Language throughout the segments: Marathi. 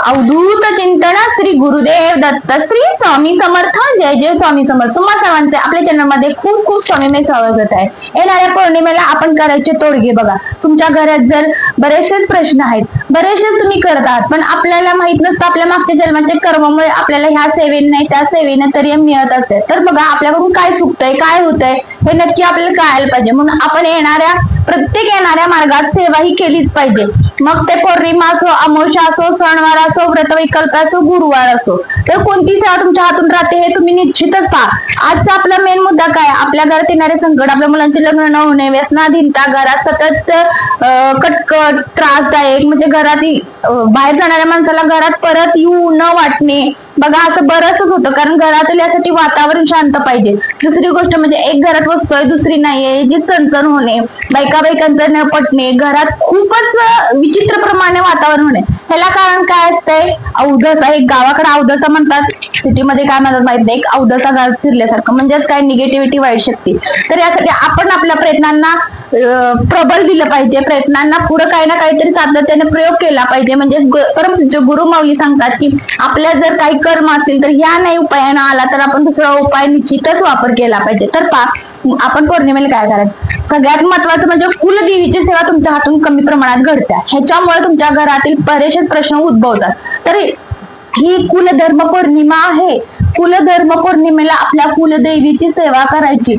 अवधूत चिंतन श्री गुरुदेव दत्त श्री स्वामी समर्थ जय जय स्वामी समर्थ। तुम्हा सर्वांचे आपल्या चॅनल मध्ये खूप खूप स्वामीमय स्वागत आहे। येणाऱ्या पौर्णिमेला आपण करायचे तोडगे बघा। तुमच्या घरात जर बरेचसे प्रश्न आहेत, बरेचसे तुम्ही करत आहात, पण आपल्याला माहित नसतं आपल्या मागच्या जन्माच्या कर्मामुळे आपल्याला ह्या सेवेने नाही त्या सेवेने तरी मिळत असते। तर बघा आपल्याकडून काय चुकतंय, काय होतंय हे नक्की आपल्याला कळायला पाहिजे। म्हणून आपण प्रत्येक येणाऱ्या मार्गात सेवा ही केलीच पाहिजे। मग ते पौर्णिमा असो, अमावस्या असो, सणवार असो, व्रतवैकल्प असो, गुरुवार असो, तर कोणती सेवा तुमच्या हातून राहते हे तुम्ही निश्चितच पहा। आजचा आपला मेन मुद्दा काय, आपल्या घरात येणारे संकट, आपल्या मुलांचे लग्न न होणे, व्यसनाधीनता, घरात सतत कटकट, त्रासदायक, म्हणजे घरात बाहेर जाणाऱ्या माणसाला घरात परत येऊ न वाटणे। बघा असं बरंचच होतं, कारण घरातील यासाठी वातावरण शांत पाहिजे। दुसरी गोष्ट म्हणजे एक घरात वस्तू आहे दुसरी नाहीये, जी चणचण होणे, बायकांचं न पटणे, घरात खूपच विचित्र प्रमाणे वातावरण होणे, ह्याला कारण काय असतंय, अवधसा। एक गावाकडे अवधसा म्हणतात, सिटीमध्ये काय म्हणतात माहित नाही, एक अवधसा गाव शिरल्यासारखं, म्हणजेच काय निगेटिव्हिटी, वाईट शक्ती। तर यासाठी आपण आपल्या प्रयत्नांना प्रबल दिलं पाहिजे, प्रयत्नांना पुढे काही ना काहीतरी सातत्याने प्रयोग केला पाहिजे। म्हणजे परंतु गुरु माऊली सांगतात की आपल्या जर काही कर्म असतील तर ह्या नाही उपायानं आला तर आपण दुसरा उपाय निश्चितच वापर केला पाहिजे। तर आपण पौर्णिमेला काय करायचं, सगळ्यात महत्वाचं म्हणजे कुलदेवीची सेवा तुमच्या हातून कमी प्रमाणात घडते, ह्याच्यामुळे तुमच्या घरातील बरेचसे प्रश्न उद्भवतात। तर ही कुलधर्म पौर्णिमा आहे। कुलधर्म पौर्णिमेला आपल्या कुलदेवीची सेवा करायची।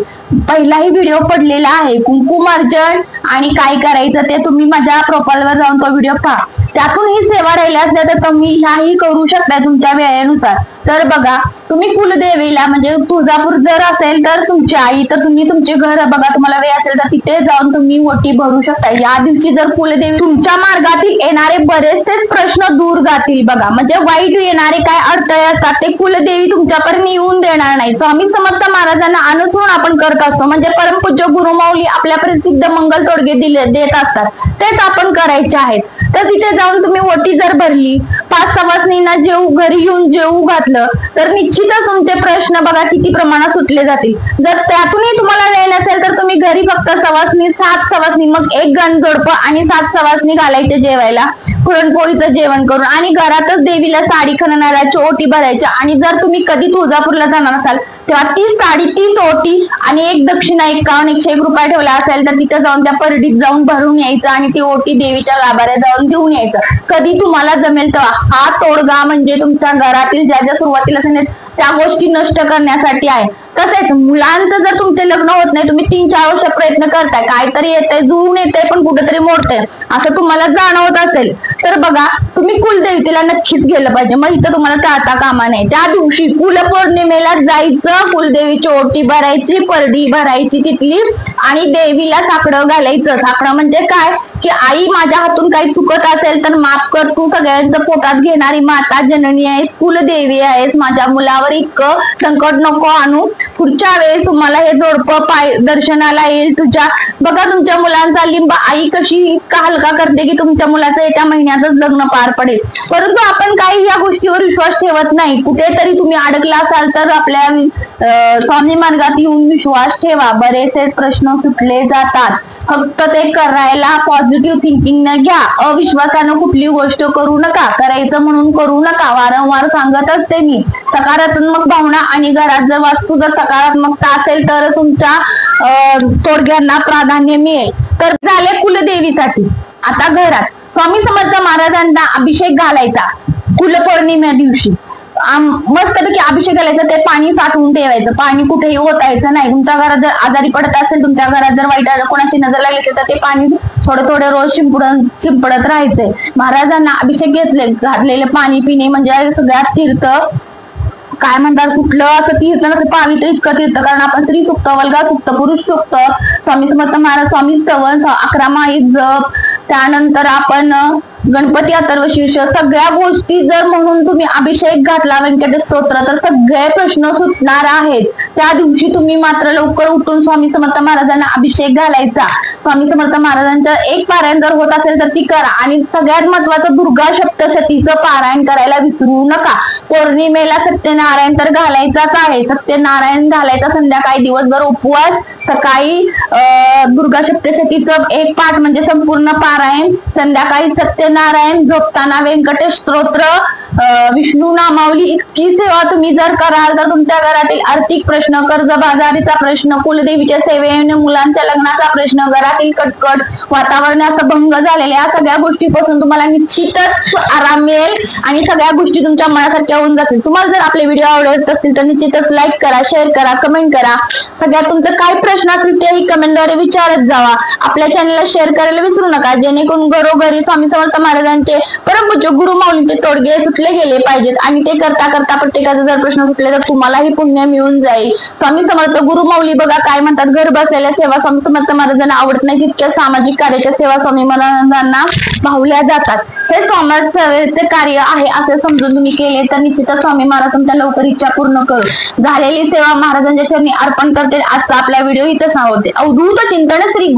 पहिलाही व्हिडिओ पडलेला आहे कुंकुमार्जन आणि काय करायचं ते तुम्ही माझ्या प्रोफाईलवर जाऊन तो व्हिडिओ पहा, त्यातून ही सेवा राहिली असल्या तर तुम्ही ह्याही करू शकता तुमच्या वेळेनुसार। तर बघा तुम्ही कुलदेवीला म्हणजे तुळजापूर जर असेल तर तुमची आई, तर तुम्ही तुमचे घर बघा, तुम्हाला वेळ असेल तर तिथे जाऊन तुम्ही ओटी भरू शकता। या दिवशी जर कुलदेवी तुमच्या मार्गातील येणारे बरेचसे प्रश्न दूर जातील बघा, म्हणजे वाईट येणारे काय अडथळे असतात ते कुलदेवी तुमच्यापर्यंत येऊन देणार नाही। स्वामी समर्थ महाराजांना अनुसरून आपण करत असतो, म्हणजे परमपूज्य गुरुमाऊली आपल्यापर्यंत सिद्ध मंगल तोडगे देत असतात, तेच आपण करायचे आहेत। तर तिथे जाऊन तुम्ही ओटी जर भरली, 5 सवासणींना घरी येऊन जेवू घातलं तर निश्चितच तुमचे प्रश्न बघा किती प्रमाणात सुटले जातील। जर त्यातूनही तुम्हाला वेळ नसेल तर तुम्ही घरी फक्त 7 सवासणी, मग एक गण जोडपं आणि 7 सवासणी घालायचे जेवायला, पुरणपोळीचं जेवण करून, आणि घरातच देवीला साडी खणणाऱ्याची ओटी भरायच्या। आणि जर तुम्ही कधी तुळजापूरला जाणार असाल तेव्हा ती साडी, तीच ओटी आणि एक दक्षिणा 51-101 रुपये ठेवला असेल तर तिथे जाऊन त्या परडीत जाऊन भरून यायचं आणि ती ओटी देवीच्या गाभाऱ्यात जाऊन देऊन यायचं, कधी तुम्हाला जमेल तेव्हा। हा तोडगा म्हणजे तुमच्या घरातील ज्या सुरुवातीला त्या गोष्टी नष्ट करण्यासाठी आहे। तसेच मुलांचं जर तुमचे लग्न होत नाही, तुम्ही 3-4 वर्ष प्रयत्न करताय, काहीतरी येतंय, जुळून येतंय पण कुठेतरी मोडतंय असं तुम्हाला जाणवत असेल तर बघा तुम्ही कुलदेवतेला नक्कीच गेलं पाहिजे। मग इथं तुम्हाला टाळता कामा नाही। त्या दिवशी कुलपौर्णिमेला जायचं, कुलदेवीची ओटी भरायची, परडी भरायची तिथली, आणि देवीला साकडं घालायचं। साकडं म्हणजे काय की आई माझ्या हातून काही चुकत असेल तर माफ कर, तू सगळ्यांचं पोटात घेणारी माता जननी आहेस, कुलदेवी आहेस, माझ्या मुलावर इतकं संकट नको आणू, पुढच्या वेळेस तुम्हाला हे जोडपं दर्शनाला येईल तुझ्या। बघा तुमच्या मुलांचा लिंब आई कशी इतका हलका करते की तुमच्या मुलाचं येत्या महिन्यातच लग्न पार पडेल। परंतु आपण काही या गोष्टीवर विश्वास ठेवत नाही, कुठेतरी तुम्ही अडकला असाल तर आपल्या स्वामी मार्गात येऊन विश्वास ठेवा, बरेचसे प्रश्न सुटले जातात। फक्त ते करायला पॉझिटिव्ह थिंकिंग न घ्या, अविश्वासानं कुठली गोष्ट करू नका, करायचं म्हणून करू नका, वारंवार सांगत असते मी। सकारात्मक भावना आणि घरात जर वास्तू जर सकारात्मकता असेल तर तुमच्या तोडग्यांना प्राधान्य मिळेल। तर झाले कुलदेवीसाठी। आता घरात स्वामी समर्थ महाराजांना अभिषेक घालायचा कुलपौर्णिमे दिवशी, मस्तपैकी अभिषेक घालायचा, ते पाणी साठवून ठेवायचं, पाणी कुठेही ओतायचं नाही। तुमच्या घरात जर आजारी पडत असेल, तुमच्या घरात जर वाईट कोणाची नजर लागली असेल तर ते पाणी थोडं रोज शिंपडत राहायचंय। महाराजांना अभिषेक घातलेले पाणी पिणे म्हणजे सगळ्यात तीर्थ काय म्हणतात, कुठलं असं तीर्थ नसतं, पावित्र इतकं तीर्थ, कारण आपण स्त्री सुक्त, वल्गा सुक्त, पुरुष सुक्त, स्वामी समर्थ महाराज, स्वामी स्तवन, 11 माळी जप, त्यानंतर आपण गणपती अथर्वशीर्ष, सगळ्या गोष्टी जर म्हणून तुम्ही अभिषेक घातला व्यंकटेश स्तोत्र तर सगळे प्रश्न सुटणार आहेत। त्या दिवशी तुम्ही मात्र लवकर उठून स्वामी समर्थ महाराजांना अभिषेक घालायचा। स्वामी समर्थ महाराजांचं एक पारायण जर होत असेल तर ती करा, आणि सगळ्यात महत्वाचं दुर्गा सप्तशतीचं पारायण करायला विसरू नका। पौर्णिमेला सत्यनारायण तर घालायचाच आहे. सत्यनारायण घालायचा, संध्याकाळी दिवसभर उपवास, सकाळी दुर्गा सप्तशतीचं एक पाठ म्हणजे संपूर्ण पारायण, संध्याकाळी सत्यनारायण, झोपताना व्यंकटेश स्तोत्र, विष्णू नामावली इतकी सेवा तुम्ही जर कराल तर तुमच्या घरातील आर्थिक प्रश्न, कर्जबाजारीचा प्रश्न, कुलदेवीच्या सेवेने मुलांच्या लग्नाचा प्रश्न, घरातील कटकट, वातावरणाचा भंग झालेल्या या सगळ्या गोष्टीपासून तुम्हाला निश्चितच आराम मिळेल आणि सगळ्या गोष्टी तुमच्या मनासारख्या होऊन जातील. तुम्हाला जर आपले व्हिडिओ आवडत असतील तर निश्चितच लाईक करा, शेअर करा, कमेंट करा. सगळ्यात तुमचं काय प्रश्न असतील तेही कमेंटद्वारे विचारत जावा. आपल्या चॅनलला शेअर करायला विसरू नका, जेणेकरून घरोघरी स्वामी समर्थ महाराजांचे परमपूज्य गुरु माऊलींचे तोडगे सुटले गेले पाहिजेत आणि ते करता करता प्रत्येकाचा जर प्रश्न सुटले तर तुम्हालाही पुण्य मिळून जाईल. स्वामी समर्थ गुरु माऊली बघा काय म्हणतात, घर बसलेल्या सेवा स्वामी समर्थ महाराजांना आवडत नाही तितक्या सामाजिक कार्याच्या सेवा स्वामी महाराजांना भावल्या जातात. हे समाज सेवेचे कार्य आहे असे समजून तुम्ही केले तर निश्चितच स्वामी महाराज तुमच्या लवकर इच्छा पूर्ण करू. झालेली सेवा महाराजांच्या चरणी अर्पण करते. आजचा आपला व्हिडिओ इथंच होते. अवधूत चिंतन श्री